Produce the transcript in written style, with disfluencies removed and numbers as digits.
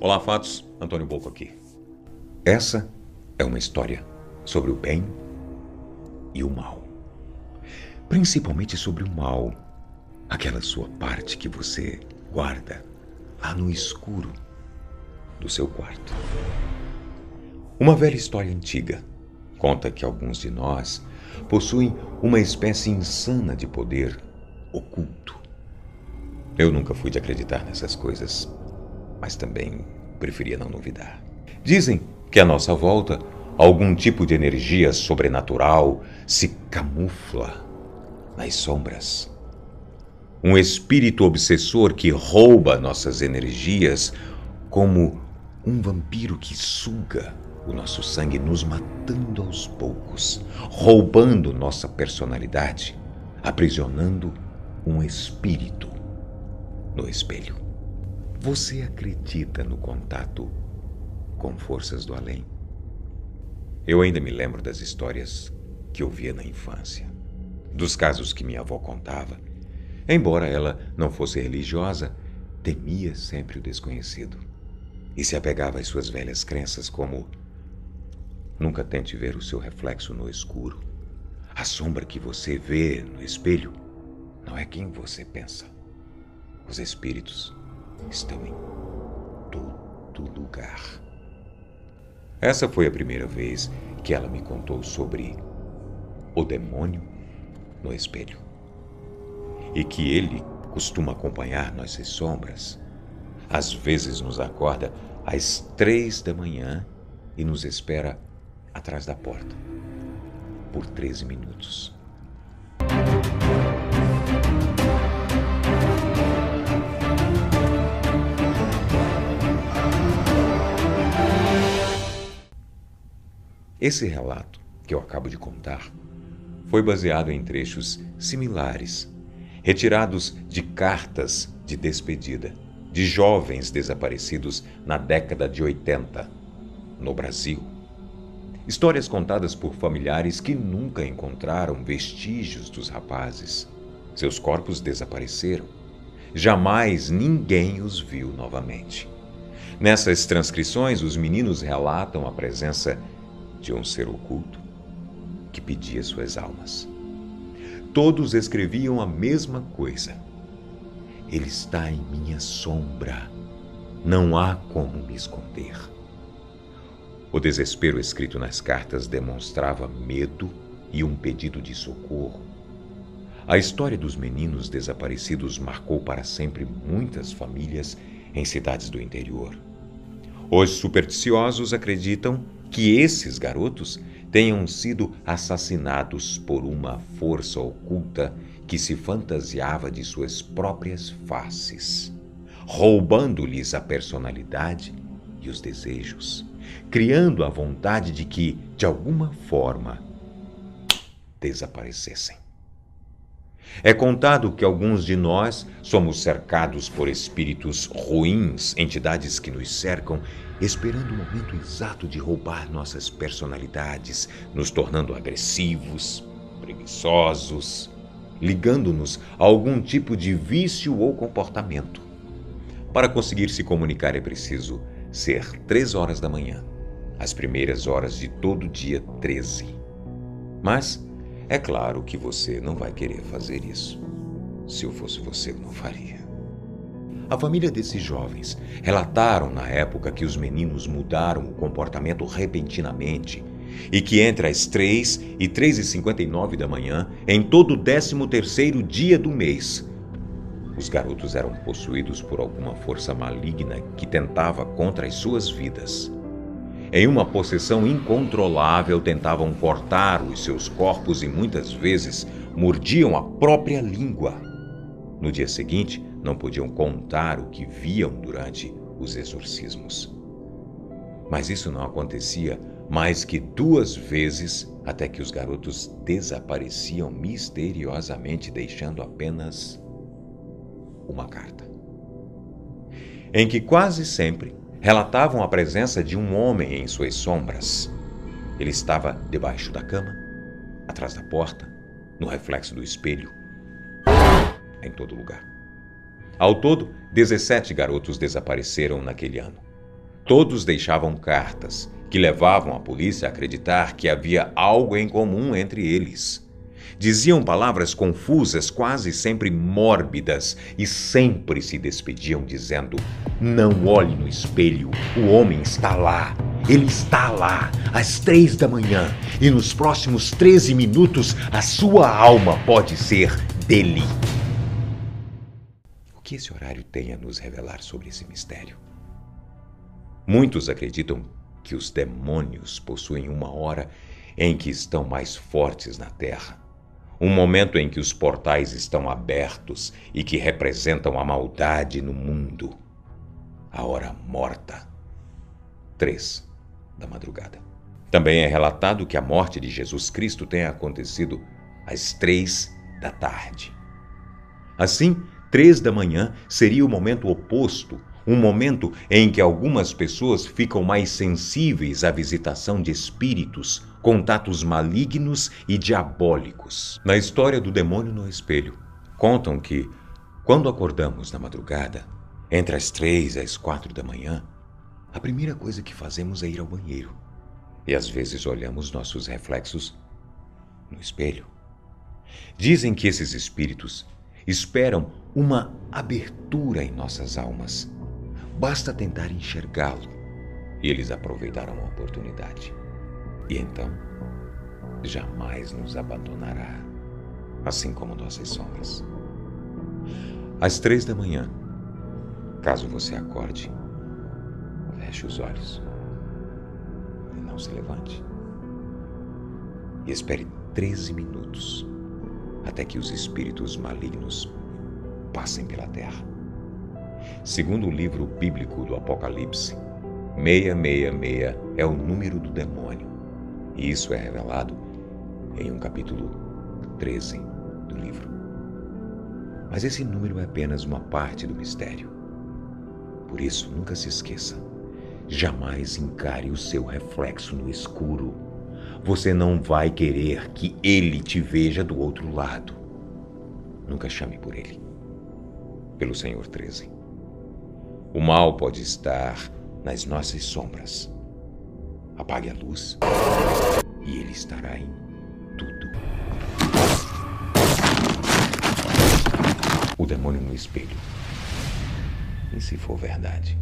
Olá, Fatos. Antônio Boco aqui. Essa é uma história sobre o bem e o mal. Principalmente sobre o mal, aquela sua parte que você guarda lá no escuro do seu quarto. Uma velha história antiga conta que alguns de nós possuem uma espécie insana de poder oculto. Eu nunca fui de acreditar nessas coisas, mas também preferia não duvidar. Dizem que à nossa volta algum tipo de energia sobrenatural se camufla nas sombras. Um espírito obsessor que rouba nossas energias como um vampiro que suga o nosso sangue, nos matando aos poucos, roubando nossa personalidade, aprisionando um espírito no espelho. Você acredita no contato com forças do além? Eu ainda me lembro das histórias que ouvia na infância, dos casos que minha avó contava. Embora ela não fosse religiosa, temia sempre o desconhecido e se apegava às suas velhas crenças como: nunca tente ver o seu reflexo no escuro. A sombra que você vê no espelho não é quem você pensa. Os espíritos estão em todo lugar. Essa foi a primeira vez que ela me contou sobre o demônio no espelho. E que ele costuma acompanhar nossas sombras. Às vezes nos acorda às 3 da manhã e nos espera atrás da porta por 13 minutos. Esse relato que eu acabo de contar foi baseado em trechos similares, retirados de cartas de despedida de jovens desaparecidos na década de 80, no Brasil. Histórias contadas por familiares que nunca encontraram vestígios dos rapazes. Seus corpos desapareceram. Jamais ninguém os viu novamente. Nessas transcrições, os meninos relatam a presença de um ser oculto que pedia suas almas. Todos escreviam a mesma coisa: ele está em minha sombra. Não há como me esconder. O desespero escrito nas cartas demonstrava medo e um pedido de socorro. A história dos meninos desaparecidos marcou para sempre muitas famílias em cidades do interior. Os supersticiosos acreditam que esses garotos tenham sido assassinados por uma força oculta que se fantasiava de suas próprias faces, roubando-lhes a personalidade e os desejos, criando a vontade de que, de alguma forma, desaparecessem. É contado que alguns de nós somos cercados por espíritos ruins, entidades que nos cercam, esperando o momento exato de roubar nossas personalidades, nos tornando agressivos, preguiçosos, ligando-nos a algum tipo de vício ou comportamento. Para conseguir se comunicar é preciso ser 3 horas da manhã, as primeiras horas de todo dia 13. Mas é claro que você não vai querer fazer isso. Se eu fosse você, eu não faria. A família desses jovens relataram na época que os meninos mudaram o comportamento repentinamente e que entre as 3 e 3h59 da manhã, em todo o 13º dia do mês, os garotos eram possuídos por alguma força maligna que tentava contra as suas vidas. Em uma possessão incontrolável, tentavam cortar os seus corpos e muitas vezes mordiam a própria língua. No dia seguinte, não podiam contar o que viam durante os exorcismos. Mas isso não acontecia mais que 2 vezes, até que os garotos desapareciam misteriosamente, deixando apenas uma carta, em que quase sempre relatavam a presença de um homem em suas sombras. Ele estava debaixo da cama, atrás da porta, no reflexo do espelho, em todo lugar. Ao todo, 17 garotos desapareceram naquele ano. Todos deixavam cartas que levavam a polícia a acreditar que havia algo em comum entre eles. Diziam palavras confusas, quase sempre mórbidas, e sempre se despediam dizendo: "Não olhe no espelho, o homem está lá. Ele está lá, às 3 da manhã, e nos próximos 13 minutos a sua alma pode ser dele." O que esse horário tem a nos revelar sobre esse mistério? Muitos acreditam que os demônios possuem uma hora em que estão mais fortes na Terra. Um momento em que os portais estão abertos e que representam a maldade no mundo. A hora morta. 3 da madrugada. Também é relatado que a morte de Jesus Cristo tenha acontecido às 3 da tarde. Assim, 3 da manhã seria o momento oposto, um momento em que algumas pessoas ficam mais sensíveis à visitação de espíritos, contatos malignos e diabólicos. Na história do demônio no espelho, contam que, quando acordamos na madrugada, entre as 3 e as 4 da manhã, a primeira coisa que fazemos é ir ao banheiro. E às vezes olhamos nossos reflexos no espelho. Dizem que esses espíritos esperam uma abertura em nossas almas. Basta tentar enxergá-lo e eles aproveitarão a oportunidade. E então, jamais nos abandonará, assim como nossas sombras. Às 3 da manhã, caso você acorde, feche os olhos e não se levante. E espere 13 minutos até que os espíritos malignos passem pela terra. Segundo o livro bíblico do Apocalipse, 666 é o número do demônio. E isso é revelado em um capítulo 13 do livro. Mas esse número é apenas uma parte do mistério. Por isso, nunca se esqueça. Jamais encare o seu reflexo no escuro. Você não vai querer que ele te veja do outro lado. Nunca chame por ele. Pelo Senhor 13. O mal pode estar nas nossas sombras. Apague a luz e ele estará em tudo. O demônio no espelho. E se for verdade?